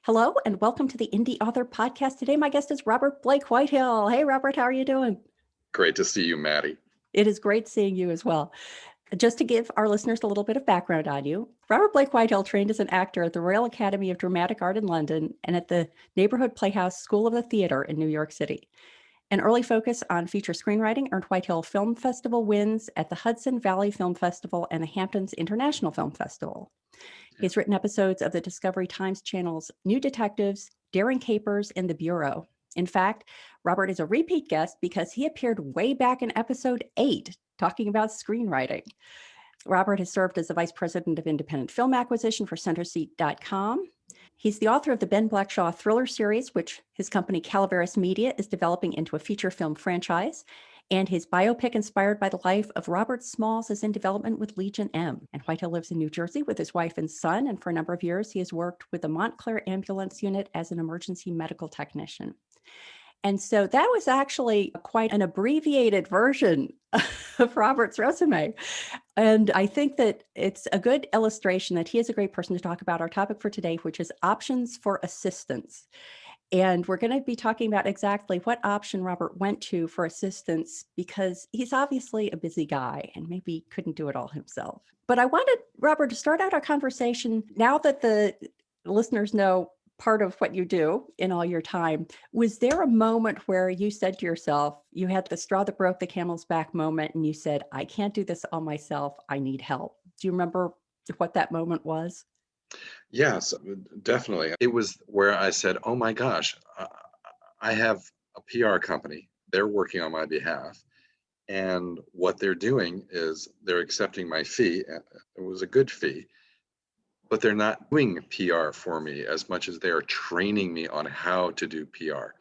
Hello and welcome to the Indy Author Podcast. Today, my guest is Robert Blake Whitehill. Hey, Robert, how are you doing? Great to see you, Maddie. It is great seeing you as well. Just to give our listeners a little bit of background on you, Robert Blake Whitehill trained as an actor at the Royal Academy of Dramatic Art in London and at the Neighborhood Playhouse School of the Theater in New York City. An early focus on feature screenwriting earned Whitehill Film Festival wins at the Hudson Valley Film Festival and the Hamptons International Film Festival. He's written episodes of the Discovery Times channels New Detectives, Daring Capers, and The Bureau. In fact, Robert is a repeat guest because he appeared way back in episode 8 talking about screenwriting. Robert has served as the Vice President of Independent Film Acquisition for Centerseat.com. He's the author of the Ben Blackshaw thriller series, which his company Calaveras Media is developing into a feature film franchise. And his biopic inspired by the life of Robert Smalls is in development with Legion M. And Whitehill lives in New Jersey with his wife and son. And for a number of years, he has worked with the Montclair Ambulance Unit as an emergency medical technician. And so that was actually quite an abbreviated version of Robert's resume. And I think that it's a good illustration that he is a great person to talk about our topic for today, which is options for assistance. And we're going to be talking about exactly what option Robert went to for assistance, because he's obviously a busy guy and maybe couldn't do it all himself. But I wanted Robert to start out our conversation now that the listeners know part of what you do in all your time. Was there a moment where you said to yourself, you had the straw that broke the camel's back moment, and you said, I can't do this all myself, I need help? Do you remember what that moment was? Yes, definitely. It was where I said, oh my gosh, I have a PR company. They're working on my behalf. And what they're doing is they're accepting my fee. It was a good fee, but they're not doing PR for me as much as they are training me on how to do PR.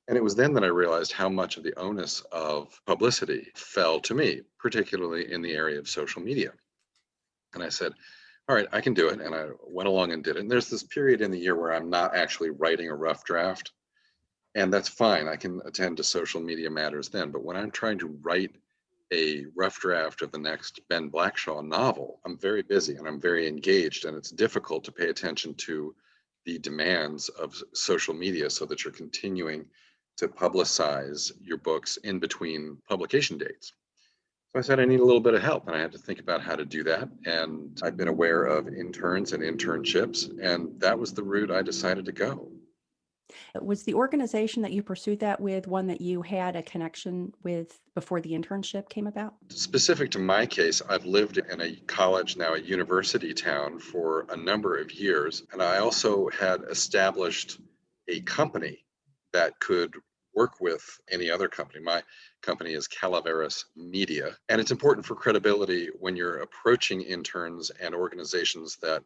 And it was then that I realized how much of the onus of publicity fell to me, particularly in the area of social media. And I said, all right, I can do it. And I went along and did it. And there's this period in the year where I'm not actually writing a rough draft. And that's fine. I can attend to social media matters then. But when I'm trying to write a rough draft of the next Ben Blackshaw novel, I'm very busy and I'm very engaged. And it's difficult to pay attention to the demands of social media so that you're continuing to publicize your books in between publication dates. So I said, I need a little bit of help, and I had to think about how to do that. And I've been aware of interns and internships, and that was the route I decided to go. Was the organization that you pursued that with one that you had a connection with before the internship came about? Specific to my case, I've lived in a college, now a university town, for a number of years, and I also had established a company that could work with any other company. My company is Calaveras Media, and it's important for credibility when you're approaching interns and organizations that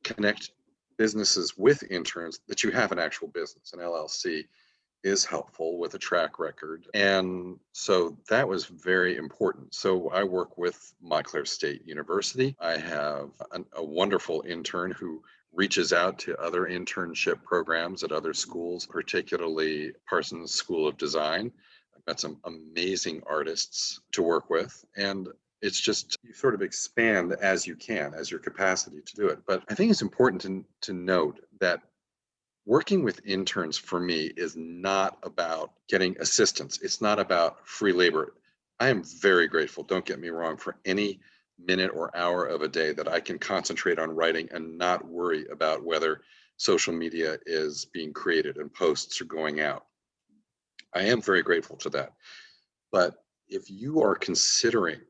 connect businesses with interns that you have an actual business. An LLC is helpful with a track record. And so that was very important. So I work with Montclair State University. I have a wonderful intern who reaches out to other internship programs at other schools, particularly Parsons School of Design. I've met some amazing artists to work with. And it's just, you sort of expand as you can, as your capacity to do it. But I think it's important to note that working with interns for me is not about getting assistance. It's not about free labor. I am very grateful, don't get me wrong, for any minute or hour of a day that I can concentrate on writing and not worry about whether social media is being created and posts are going out. I am very grateful to that. But if you are considering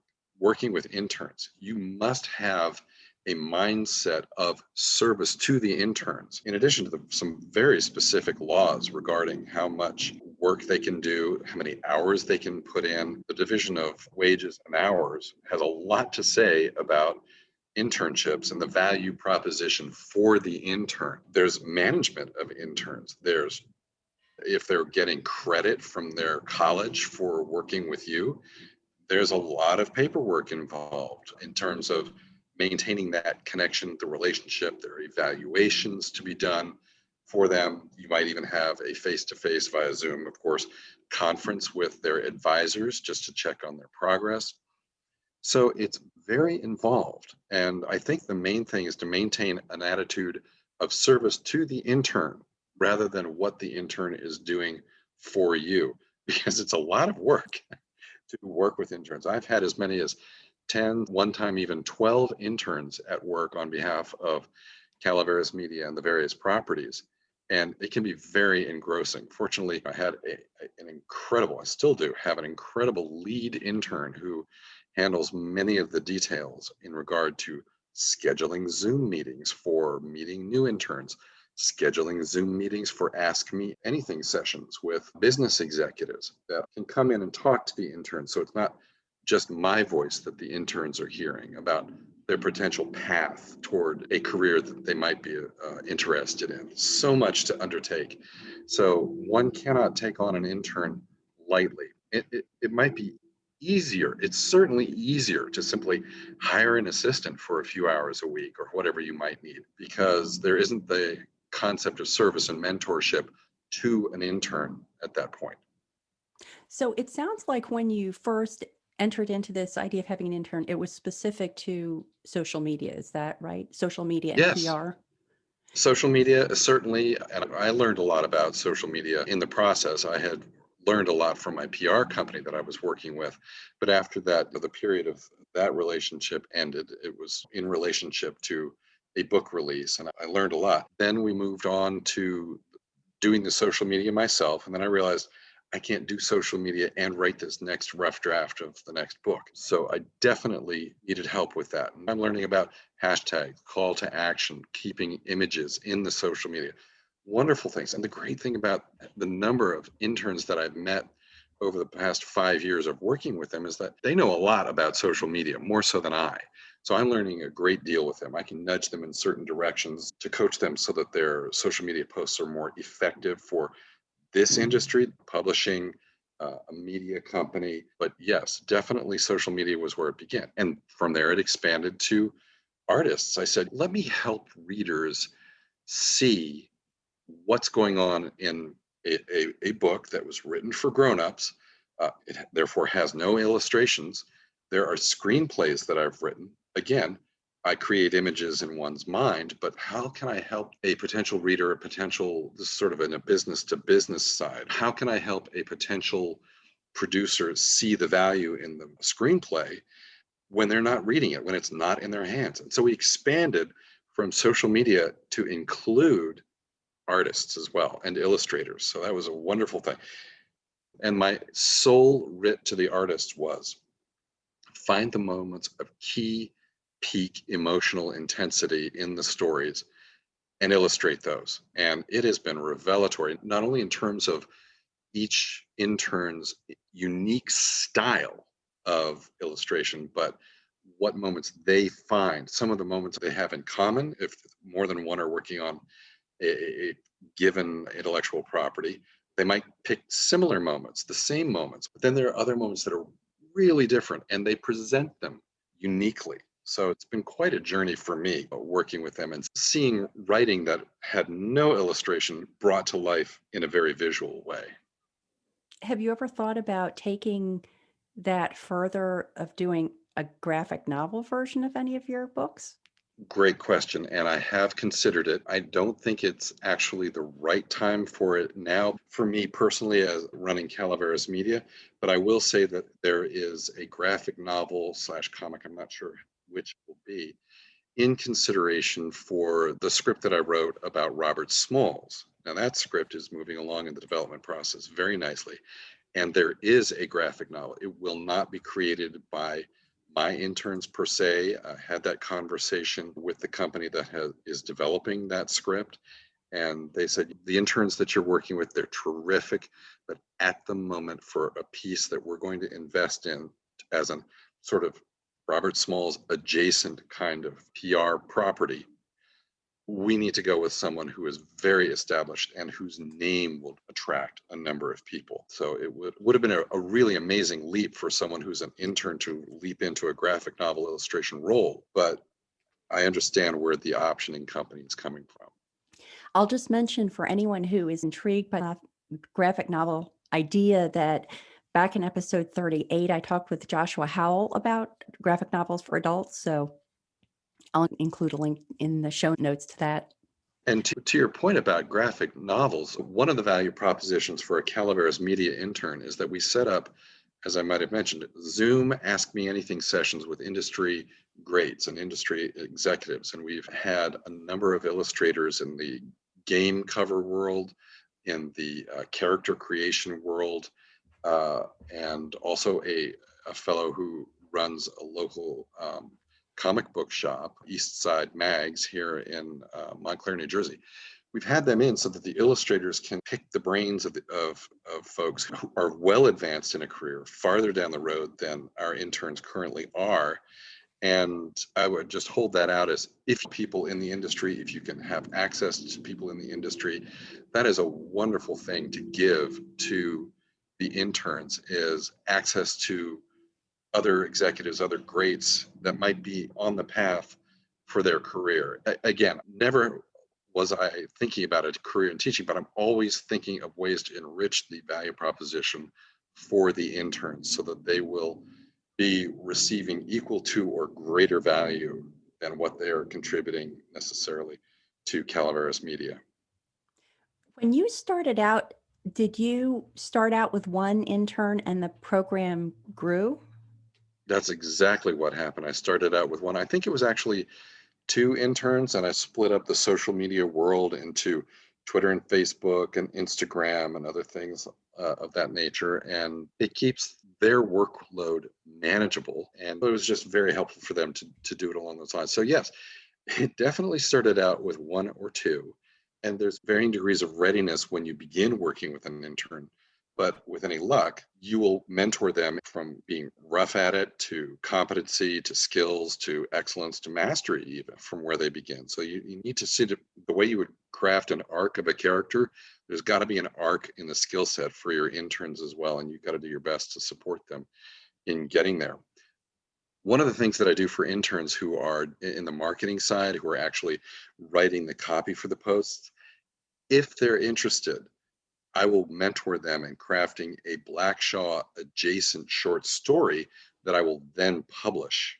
working with interns, you must have a mindset of service to the interns, in addition to some very specific laws regarding how much work they can do, how many hours they can put in. The division of wages and hours has a lot to say about internships and the value proposition for the intern. There's management of interns. There's if they're getting credit from their college for working with you, there's a lot of paperwork involved in terms of maintaining that connection, the relationship. There are evaluations to be done for them. You might even have a face-to-face via Zoom, of course, conference with their advisors just to check on their progress. So it's very involved. And I think the main thing is to maintain an attitude of service to the intern rather than what the intern is doing for you, because it's a lot of work to work with interns. I've had as many as 10, one time even 12 interns at work on behalf of Calaveras Media and the various properties. And it can be very engrossing. Fortunately, I had an incredible, I still do have an incredible lead intern who handles many of the details in regard to scheduling Zoom meetings for meeting new interns, scheduling Zoom meetings for Ask Me Anything sessions with business executives that can come in and talk to the interns. So it's not just my voice that the interns are hearing about their potential path toward a career that they might be interested in. So much to undertake. So one cannot take on an intern lightly. It might be easier. It's certainly easier to simply hire an assistant for a few hours a week or whatever you might need, because there isn't the concept of service and mentorship to an intern at that point. So it sounds like when you first entered into this idea of having an intern, it was specific to social media. Is that right? Social media and Yes, PR. social media certainly, and I learned a lot about social media in the process. I had learned a lot from my PR company that I was working with, but after that, the period of that relationship ended. It was in relationship to a book release, and I learned a lot. Then we moved on to doing the social media myself. And then I realized I can't do social media and write this next rough draft of the next book. So I definitely needed help with that. And I'm learning about hashtags, call to action, keeping images in the social media. Wonderful things. And the great thing about the number of interns that I've met over the past 5 years of working with them is that they know a lot about social media, more so than I. So I'm learning a great deal with them. I can nudge them in certain directions to coach them so that their social media posts are more effective for this industry, publishing, a media company. But yes, definitely social media was where it began. And from there, it expanded to artists. I said, let me help readers see what's going on in a book that was written for grown-ups. It therefore has no illustrations. There are screenplays that I've written. Again, I create images in one's mind, but how can I help a potential reader, a potential, this is sort of in a business to business side, how can I help a potential producer see the value in the screenplay when they're not reading it, when it's not in their hands? And so we expanded from social media to include artists as well and illustrators. So that was a wonderful thing. And my sole writ to the artists was find the moments of key peak emotional intensity in the stories and illustrate those. And it has been revelatory, not only in terms of each intern's unique style of illustration, but what moments they find, some of the moments they have in common, if more than one are working on a given intellectual property. They might pick similar moments, the same moments, but then there are other moments that are really different and they present them uniquely. So it's been quite a journey for me working with them and seeing writing that had no illustration brought to life in a very visual way. Have you ever thought about taking that further of doing a graphic novel version of any of your books? Great question. And I have considered it. I don't think it's actually the right time for it now, for me personally, as running Calaveras Media. But I will say that there is a graphic novel slash comic, I'm not sure which it will be, in consideration for the script that I wrote about Robert Smalls. Now, that script is moving along in the development process very nicely. And there is a graphic novel. It will not be created by my interns per se. I had that conversation with the company that is developing that script. And they said, the interns that you're working with, they're terrific. But at the moment, for a piece that we're going to invest in as a sort of Robert Smalls adjacent kind of PR property, we need to go with someone who is very established and whose name will attract a number of people. So it would have been a really amazing leap for someone who's an intern to leap into a graphic novel illustration role. But I understand where the optioning company is coming from. I'll just mention for anyone who is intrigued by the graphic novel idea that back in episode 38, I talked with Joshua Howell about graphic novels for adults. So I'll include a link in the show notes to that. And to your point about graphic novels, one of the value propositions for a Calaveras Media intern is that we set up, as I might have mentioned, Zoom Ask Me Anything sessions with industry greats and industry executives. And we've had a number of illustrators in the game cover world, in the character creation world, and also a fellow who runs a local comic book shop, East Side Mags, here in Montclair, New Jersey. We've had them in so that the illustrators can pick the brains of folks who are well advanced in a career, farther down the road than our interns currently are. And I would just hold that out as, if people in the industry, if you can have access to people in the industry, that is a wonderful thing to give to the interns, is access to other executives, other greats that might be on the path for their career. Again, never was I thinking about a career in teaching, but I'm always thinking of ways to enrich the value proposition for the interns so that they will be receiving equal to or greater value than what they are contributing necessarily to Calaveras Media. When you started out, did you start out with one intern and the program grew? That's exactly what happened. I started out with one. I think it was actually two interns, and I split up the social media world into Twitter and Facebook and Instagram and other things of that nature. And it keeps their workload manageable. And it was just very helpful for them to do it along those lines. So, yes, it definitely started out with one or two. And there's varying degrees of readiness when you begin working with an intern. But with any luck, you will mentor them from being rough at it to competency to skills to excellence to mastery, even from where they begin. So you need to see the way you would craft an arc of a character. There's got to be an arc in the skill set for your interns as well. And you've got to do your best to support them in getting there. One of the things that I do for interns who are in the marketing side, who are actually writing the copy for the posts, if they're interested, I will mentor them in crafting a Blackshaw adjacent short story that I will then publish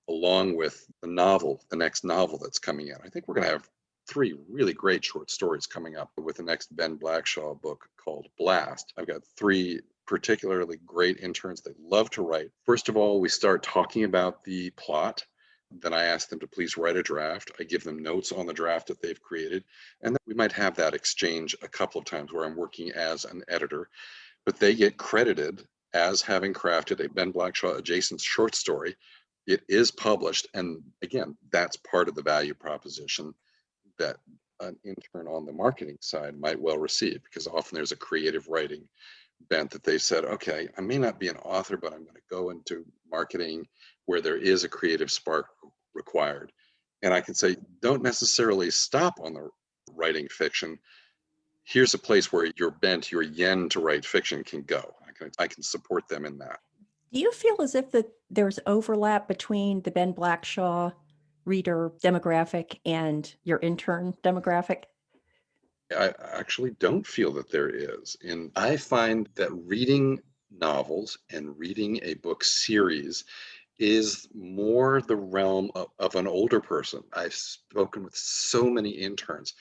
along with the novel, the next novel that's coming out. I think we're going to have three really great short stories coming up with the next Ben Blackshaw book called Blast. I've got three particularly great interns that love to write. First of all, we start talking about the plot. Then I ask them to please write a draft. I give them notes on the draft that they've created. And then we might have that exchange a couple of times where I'm working as an editor, but they get credited as having crafted a Ben Blackshaw adjacent short story. It is published. And again, that's part of the value proposition that an intern on the marketing side might well receive, because often there's a creative writing bent that they said, okay, I may not be an author, but I'm going to go into marketing where there is a creative spark required. And I can say, don't necessarily stop on the writing fiction. Here's a place where your bent, your yen to write fiction can go. I can support them in that. Do you feel as if there's overlap between the Ben Blackshaw reader demographic and your intern demographic? I actually don't feel that there is. And I find that reading novels and reading a book series is more the realm of an older person. I've spoken with so many interns.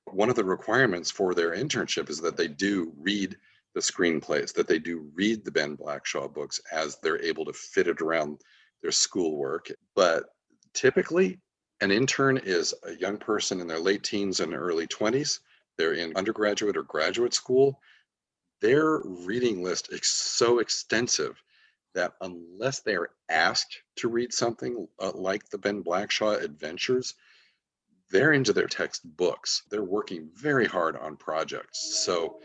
One of the requirements for their internship is that they do read the screenplays, that they do read the Ben Blackshaw books as they're able to fit it around their schoolwork. But typically, an intern is a young person in their late teens and early 20s. They're in undergraduate or graduate school. Their reading list is so extensive that unless they are asked to read something like the Ben Blackshaw adventures, they're into their textbooks. They're working very hard on projects. So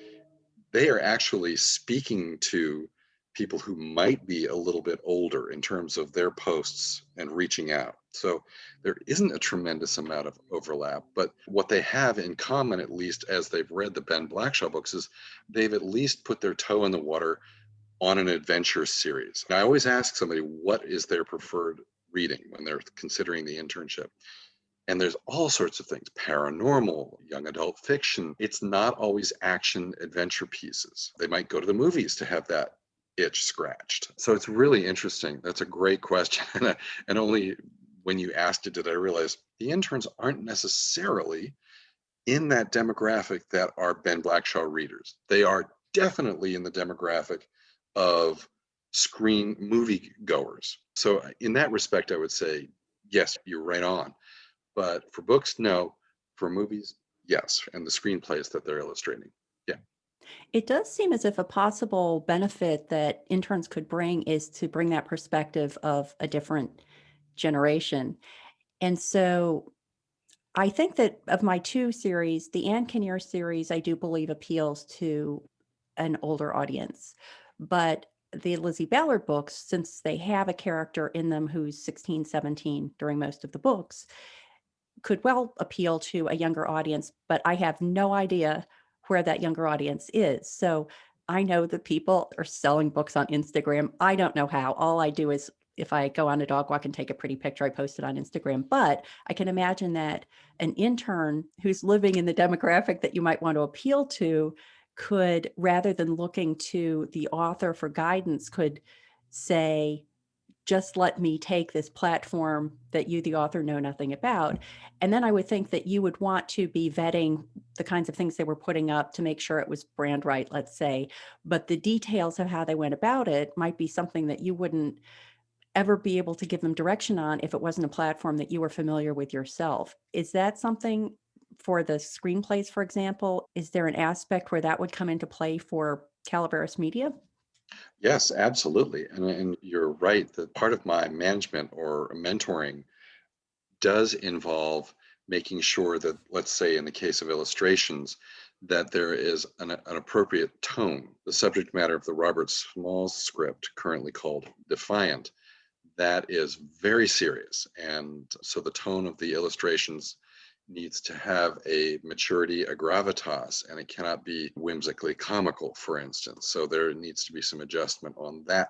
they are actually speaking to people who might be a little bit older in terms of their posts and reaching out. So there isn't a tremendous amount of overlap, but what they have in common, at least as they've read the Ben Blackshaw books, is they've at least put their toe in the water on an adventure series. And I always ask somebody, what is their preferred reading when they're considering the internship? And there's all sorts of things, paranormal, young adult fiction. It's not always action adventure pieces. They might go to the movies to have that itch scratched. So it's really interesting. That's a great question. And only when you asked it did I realize the interns aren't necessarily in that demographic that are Ben Blackshaw readers. They are definitely in the demographic of screen movie goers. So in that respect, I would say, yes, you're right on. But for books, no. For movies, yes. And the screenplays that they're illustrating. Yeah. It does seem as if a possible benefit that interns could bring is to bring that perspective of a different generation. And so I think that of my two series, the Ann Kinnear series, I do believe appeals to an older audience. But the Lizzie Ballard books, since they have a character in them who's 16, 17 during most of the books, could well appeal to a younger audience, but I have no idea where that younger audience is. So I know that people are selling books on Instagram. I don't know how. All I do is if I go on a dog walk and take a pretty picture, I post it on Instagram. But I can imagine that an intern who's living in the demographic that you might want to appeal to could, rather than looking to the author for guidance, could say, just let me take this platform that you, the author, know nothing about. And then I would think that you would want to be vetting the kinds of things they were putting up to make sure it was brand right, let's say. But the details of how they went about it might be something that you wouldn't ever be able to give them direction on if it wasn't a platform that you were familiar with yourself. Is that something for the screenplays, for example? Is there an aspect where that would come into play for Calaveras Media? Yes, absolutely. And you're right that part of my management or mentoring does involve making sure that, let's say, in the case of illustrations, that there is an appropriate tone. The subject matter of the Robert Smalls script, currently called Defiant, that is very serious. And so the tone of the illustrations needs to have a maturity, a gravitas, and it cannot be whimsically comical, for instance. So there needs to be some adjustment on that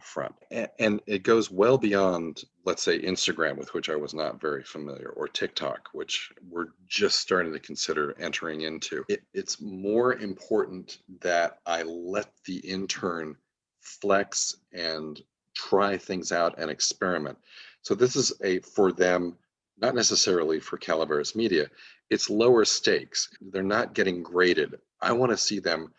front. And it goes well beyond, let's say, Instagram, with which I was not very familiar, or TikTok, which we're just starting to consider entering into. It's more important that I let the intern flex and try things out and experiment. So this is a for them, not necessarily for Calaveras Media. It's lower stakes. They're not getting graded. I want to see them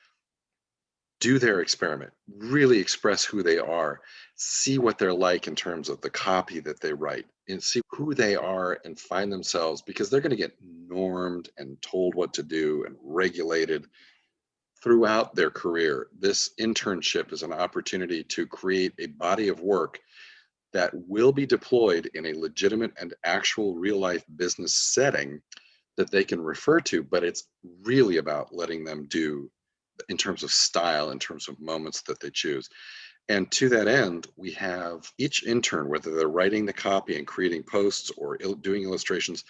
do their experiment, really express who they are, see what they're like in terms of the copy that they write, and see who they are and find themselves, because they're going to get normed and told what to do and regulated throughout their career. This internship is an opportunity to create a body of work that will be deployed in a legitimate and actual real life business setting that they can refer to, but it's really about letting them do in terms of style, in terms of moments that they choose. And to that end, we have each intern, whether they're writing the copy and creating posts or doing illustrations,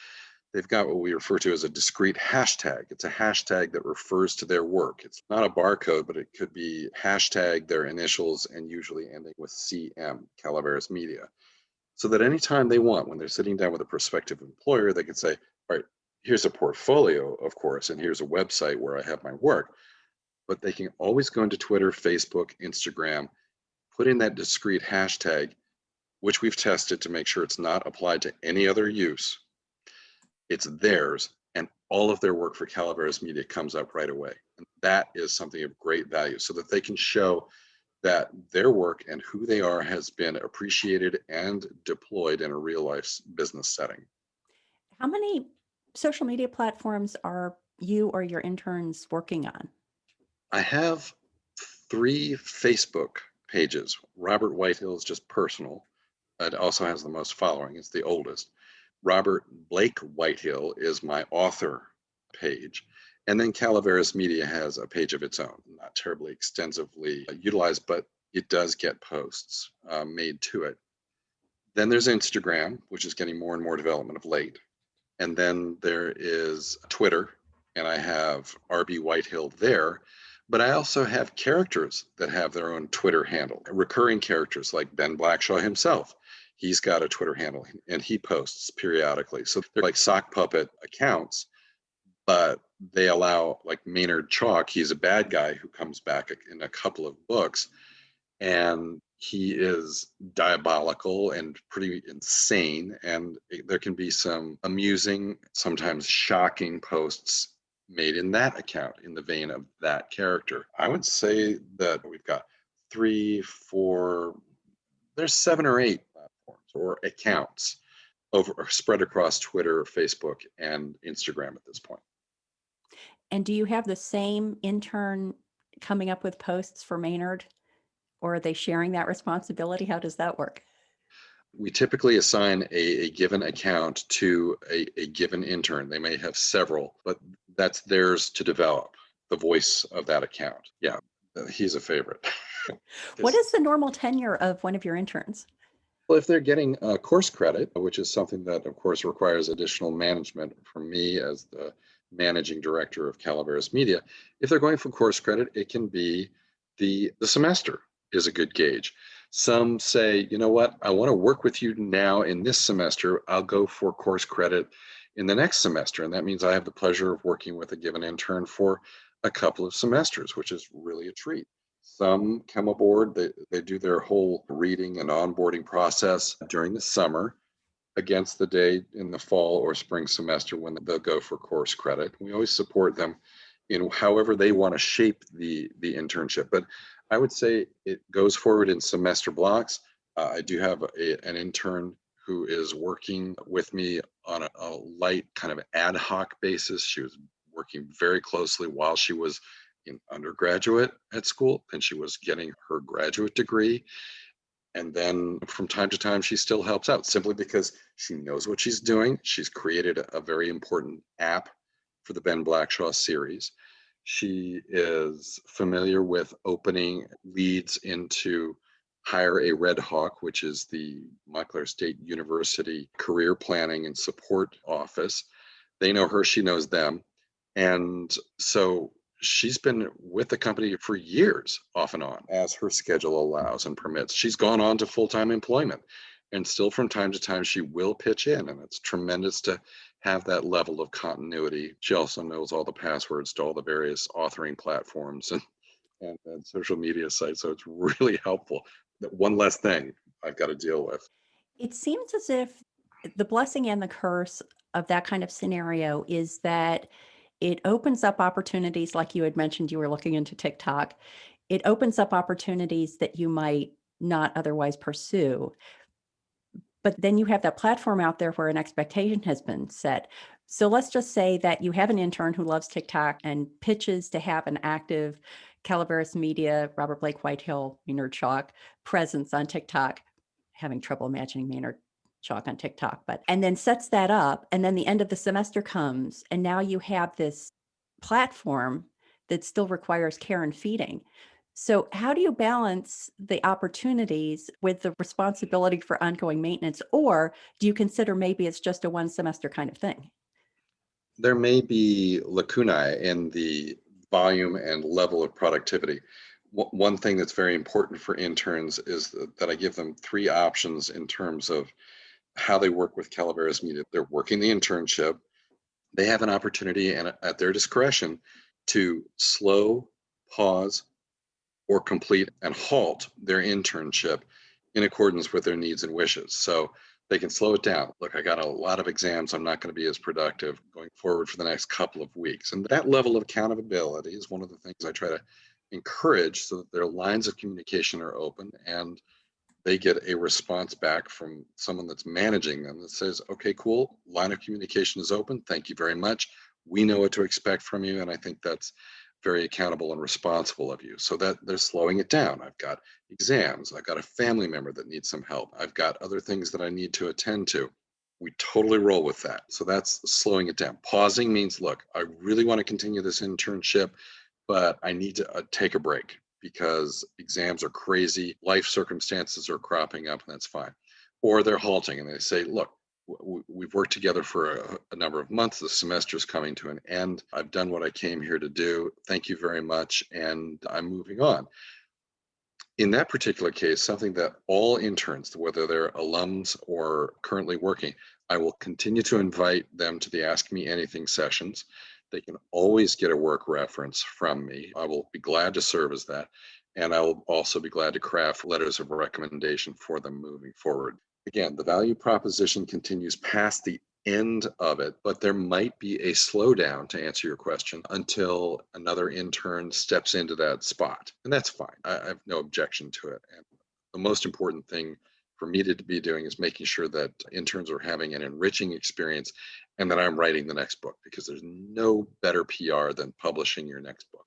they've got what we refer to as a discrete hashtag. It's a hashtag that refers to their work. It's not a barcode, but it could be hashtag their initials and usually ending with CM, Calaveras Media. So that anytime they want, when they're sitting down with a prospective employer, they can say, all right, here's a portfolio, of course, and here's a website where I have my work. But they can always go into Twitter, Facebook, Instagram, put in that discrete hashtag, which we've tested to make sure it's not applied to any other use. It's theirs, and all of their work for Calaveras Media comes up right away. And that is something of great value, so that they can show that their work and who they are has been appreciated and deployed in a real life business setting. How many social media platforms are you or your interns working on? I have 3 Facebook pages. Robert Whitehill is just personal. It also has the most following. It's the oldest. Robert Blake Whitehill is my author page. And then Calaveras Media has a page of its own, not terribly extensively utilized, but it does get posts made to it. Then there's Instagram, which is getting more and more development of late. And then there is Twitter, and I have RB Whitehill there. But I also have characters that have their own Twitter handle, recurring characters like Ben Blackshaw himself. He's got a Twitter handle and he posts periodically. So they're like sock puppet accounts, but they allow, like Maynard Chalk, he's a bad guy who comes back in a couple of books. And He is diabolical and pretty insane, and there can be some amusing, sometimes shocking posts made in that account in the vein of that character. I would say that we've got three, four, there's 7 or 8 platforms or accounts over spread across Twitter, Facebook, and Instagram at this point. And do you have the same intern coming up with posts for Maynard, or are they sharing that responsibility? How does that work? We typically assign a given account to a given intern. They may have several, but that's theirs to develop the voice of that account. Yeah, he's a favorite. What is the normal tenure of one of your interns? Well, if they're getting course credit, which is something that, of course, requires additional management from me as the managing director of Calaveras Media, if they're going for course credit, it can be the semester is a good gauge. Some say, you know what, I want to work with you now in this semester. I'll go for course credit in the next semester. And that means I have the pleasure of working with a given intern for a couple of semesters, which is really a treat. Some come aboard, they do their whole reading and onboarding process during the summer against the day in the fall or spring semester when they'll go for course credit. We always support them in however they want to shape the internship. But I would say it goes forward in semester blocks. I do have an intern who is working with me on a light kind of ad hoc basis. She was working very closely while she was in undergraduate at school, and she was getting her graduate degree. And then from time to time, she still helps out simply because she knows what she's doing. She's created a very important app for the Ben Blackshaw series. She is familiar with opening leads into Hire a Red Hawk, which is the Montclair State University career planning and support office. They know her, she knows them. And so she's been with the company for years, off and on, as her schedule allows and permits. She's gone on to full-time employment, and still from time to time she will pitch in, and it's tremendous to have that level of continuity. She also knows all the passwords to all the various authoring platforms and social media sites, so it's really helpful. One less thing I've got to deal with. It seems as if the blessing and the curse of that kind of scenario is that it opens up opportunities, like you had mentioned, you were looking into TikTok. It opens up opportunities that you might not otherwise pursue. But then you have that platform out there where an expectation has been set. So let's just say that you have an intern who loves TikTok and pitches to have an active Calaveras Media, Robert Blake Whitehill, Maynard Chalk presence on TikTok. Having trouble imagining Maynard Chalk on TikTok, and then sets that up. And then the end of the semester comes, and now you have this platform that still requires care and feeding. So how do you balance the opportunities with the responsibility for ongoing maintenance? Or do you consider maybe it's just a one semester kind of thing? There may be lacunae in the volume and level of productivity. One thing that's very important for interns is that I give them 3 options in terms of how they work with Calaveras Media. They're working the internship. They have an opportunity and at their discretion to slow, pause, or complete and halt their internship in accordance with their needs and wishes. So they can slow it down. Look, I got a lot of exams. I'm not going to be as productive going forward for the next couple of weeks. And that level of accountability is one of the things I try to encourage so that their lines of communication are open and they get a response back from someone that's managing them that says, okay, cool, line of communication is open. Thank you very much. We know what to expect from you. And I think that's very accountable and responsible of you. So that they're slowing it down. I've got exams. I've got a family member that needs some help. I've got other things that I need to attend to. We totally roll with that. So that's slowing it down. Pausing means, look, I really want to continue this internship, but I need to take a break because exams are crazy, life circumstances are cropping up, and that's fine. Or they're halting and they say, look, we've worked together for a number of months. The semester is coming to an end. I've done what I came here to do. Thank you very much. And I'm moving on. In that particular case, something that all interns, whether they're alums or currently working, I will continue to invite them to the Ask Me Anything sessions. They can always get a work reference from me. I will be glad to serve as that. And I will also be glad to craft letters of recommendation for them moving forward. Again, the value proposition continues past the end of it, but there might be a slowdown, to answer your question, until another intern steps into that spot. And that's fine. I have no objection to it. And the most important thing for me to be doing is making sure that interns are having an enriching experience and that I'm writing the next book, because there's no better PR than publishing your next book.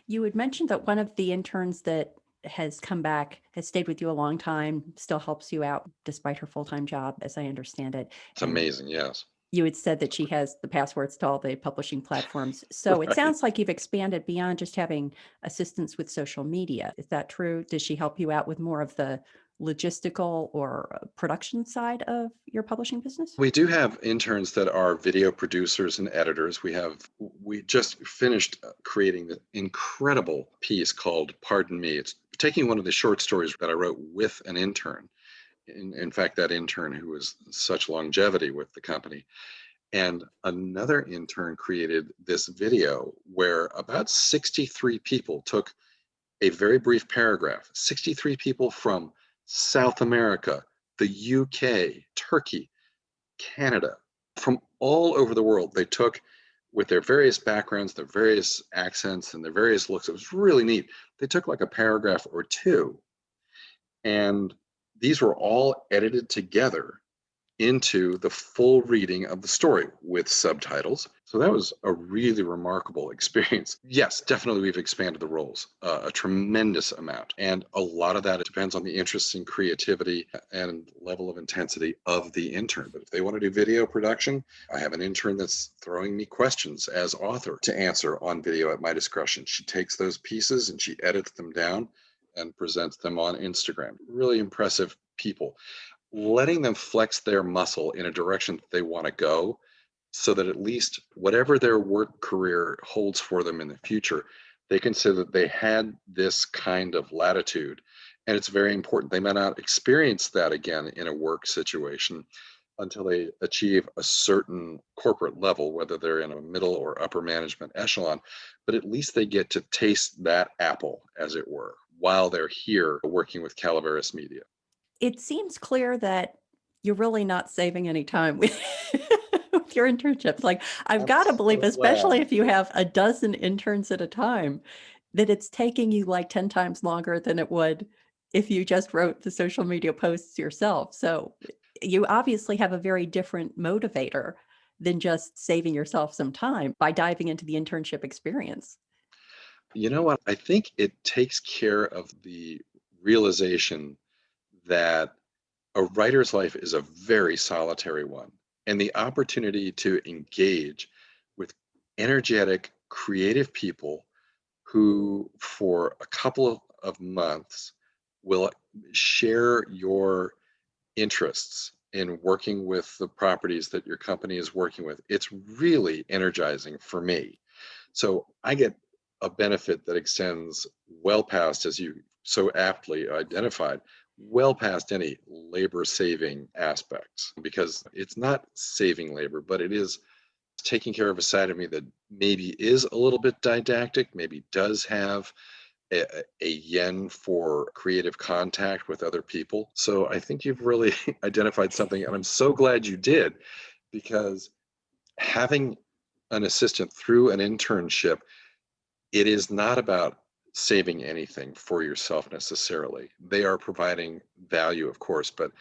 You had mentioned that one of the interns that has come back has stayed with you a long time, still helps you out despite her full-time job, as I understand it. It's And amazing, yes. you had said that she has the passwords to all the publishing platforms. So it Right. sounds like you've expanded beyond just having assistance with social media. Is that true? Does she help you out with more of the logistical or production side of your publishing business? We do have interns that are video producers and editors. We just finished creating the incredible piece called Pardon Me. It's taking one of the short stories that I wrote with an intern. In fact, that intern who was such longevity with the company. And another intern created this video where about 63 people took a very brief paragraph, 63 people from South America, the UK, Turkey, Canada, from all over the world. They took, with their various backgrounds, their various accents, and their various looks. It was really neat. They took like a paragraph or two, and these were all edited together into the full reading of the story with subtitles. So that was a really remarkable experience. Yes, definitely we've expanded the roles a tremendous amount. And a lot of that depends on the interest and creativity and level of intensity of the intern. But if they want to do video production, I have an intern that's throwing me questions as author to answer on video at my discretion. She takes those pieces and she edits them down and presents them on Instagram. Really impressive people. Letting them flex their muscle in a direction that they want to go, so that at least whatever their work career holds for them in the future, they can say that they had this kind of latitude. And it's very important. They may not experience that again in a work situation until they achieve a certain corporate level, whether they're in a middle or upper management echelon, but at least they get to taste that apple, as it were, while they're here working with Calaveras Media. It seems clear that you're really not saving any time with, with your internships. Like, I've I'm got to believe, so especially glad. if you have a dozen interns at a time, that it's taking you like 10 times longer than it would if you just wrote the social media posts yourself. So you obviously have a very different motivator than just saving yourself some time by diving into the internship experience. You know what? I think it takes care of the realization that a writer's life is a very solitary one. And the opportunity to engage with energetic, creative people who, for a couple of months, will share your interests in working with the properties that your company is working with. It's really energizing for me. So I get a benefit that extends well past, as you so aptly identified, well past any labor saving aspects, because it's not saving labor, but it is taking care of a side of me that maybe is a little bit didactic, maybe does have a yen for creative contact with other people. So I think you've really identified something, and I'm so glad you did, because having an assistant through an internship, it is not about saving anything for yourself necessarily. They are providing value, of course, but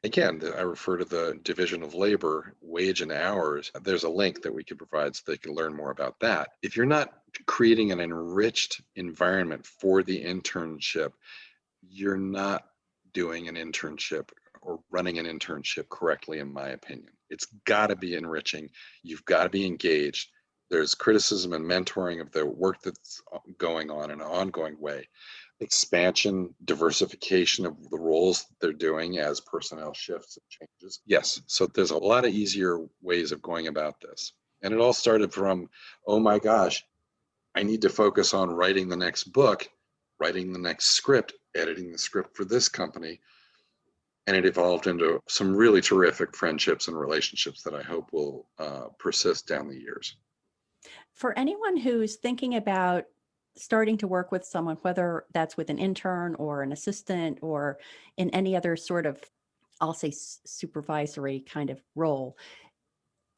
again, I refer to the division of labor, wage and hours. There's a link that we can provide so they can learn more about that. If you're not creating an enriched environment for the internship, you're not doing an internship or running an internship correctly, in my opinion. It's got to be enriching. You've got to be engaged. There's criticism and mentoring of the work that's going on in an ongoing way. Expansion, diversification of the roles they're doing as personnel shifts and changes. Yes, so there's a lot of easier ways of going about this. And it all started from, oh my gosh, I need to focus on writing the next book, writing the next script, editing the script for this company. And it evolved into some really terrific friendships and relationships that I hope will persist down the years. For anyone who's thinking about starting to work with someone, whether that's with an intern or an assistant or in any other sort of, I'll say supervisory kind of role,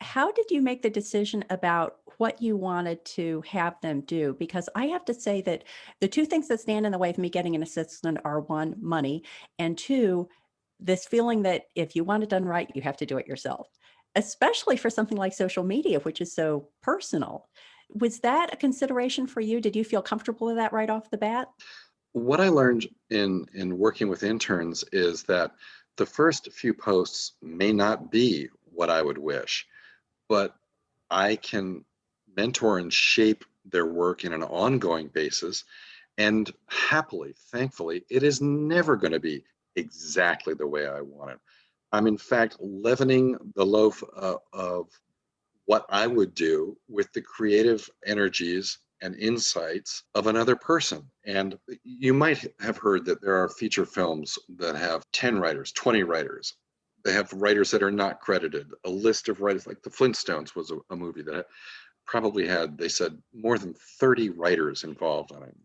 how did you make the decision about what you wanted to have them do? Because I have to say that the two things that stand in the way of me getting an assistant are one, money, and two, this feeling that if you want it done right, you have to do it yourself, especially for something like social media, which is so personal. Was that a consideration for you? Did you feel comfortable with that right off the bat? What I learned in working with interns is that the first few posts may not be what I would wish, but I can mentor and shape their work in an ongoing basis. And happily, thankfully, it is never going to be exactly the way I want it. I'm, in fact, leavening the loaf of what I would do with the creative energies and insights of another person. And you might have heard that there are feature films that have 10 writers, 20 writers. They have writers that are not credited, a list of writers, like The Flintstones was a movie that probably had, they said, more than 30 writers involved on it.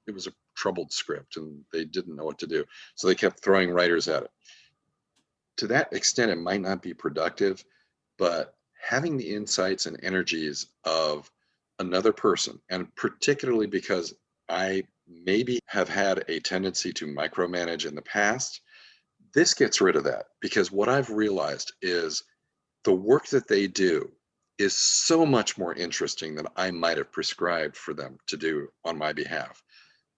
It was a troubled script and they didn't know what to do. So they kept throwing writers at it. To that extent, it might not be productive, but having the insights and energies of another person, and particularly because I maybe have had a tendency to micromanage in the past, this gets rid of that. Because what I've realized is the work that they do is so much more interesting than I might have prescribed for them to do on my behalf.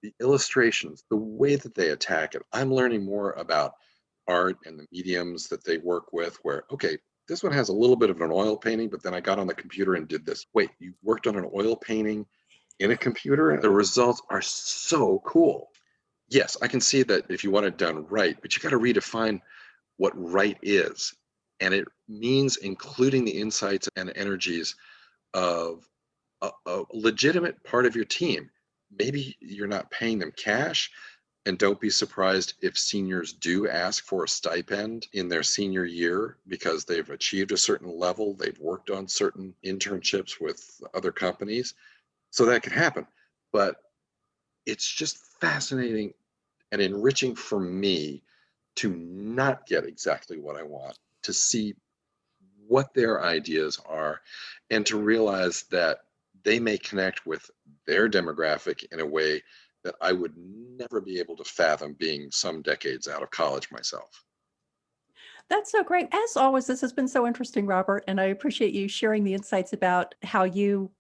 The illustrations, the way that they attack it, I'm learning more about art and the mediums that they work with, where, okay, this one has a little bit of an oil painting, but then I got on the computer and did this. Wait, you worked on an oil painting in a computer? The results are so cool. Yes, I can see that if you want it done right, but you got to redefine what right is. And it means including the insights and energies of a legitimate part of your team. Maybe you're not paying them cash, and don't be surprised if seniors do ask for a stipend in their senior year because they've achieved a certain level, they've worked on certain internships with other companies. So that can happen. But it's just fascinating and enriching for me to not get exactly what I want, to see what their ideas are, and to realize that they may connect with their demographic in a way that I would never be able to fathom being some decades out of college myself. That's so great. As always, this has been so interesting, Robert, and I appreciate you sharing the insights about how you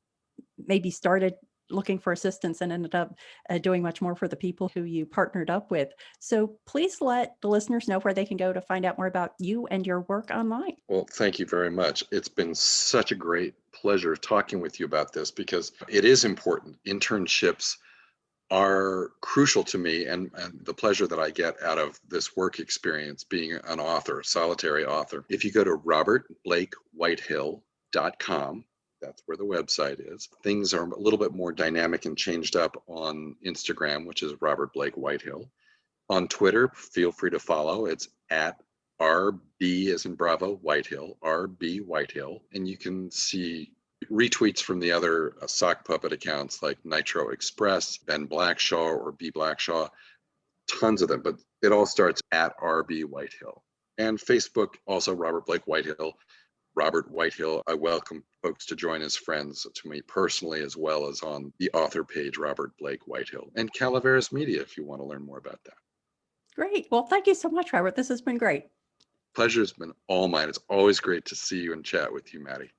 maybe started looking for assistance and ended up doing much more for the people who you partnered up with. So please let the listeners know where they can go to find out more about you and your work online. Well, thank you very much. It's been such a great pleasure talking with you about this because it is important. Internships are crucial to me, and the pleasure that I get out of this work experience being an author, solitary author. If you go to robertblakewhitehill.com, that's where the website is. Things are a little bit more dynamic and changed up on Instagram, which is Robert Blake Whitehill. On Twitter, feel free to follow. It's at RB as in Bravo Whitehill, RB Whitehill. And you can see retweets from the other sock puppet accounts like Nitro Express, Ben Blackshaw or B Blackshaw, tons of them, but it all starts at RB Whitehill. And Facebook, also Robert Blake Whitehill. Robert Whitehill, I welcome folks to join as friends to me personally, as well as on the author page, Robert Blake Whitehill, and Calaveras Media if you want to learn more about that. Great. Well, thank you so much, Robert. This has been great. Pleasure's been all mine. It's always great to see you and chat with you, Maddie.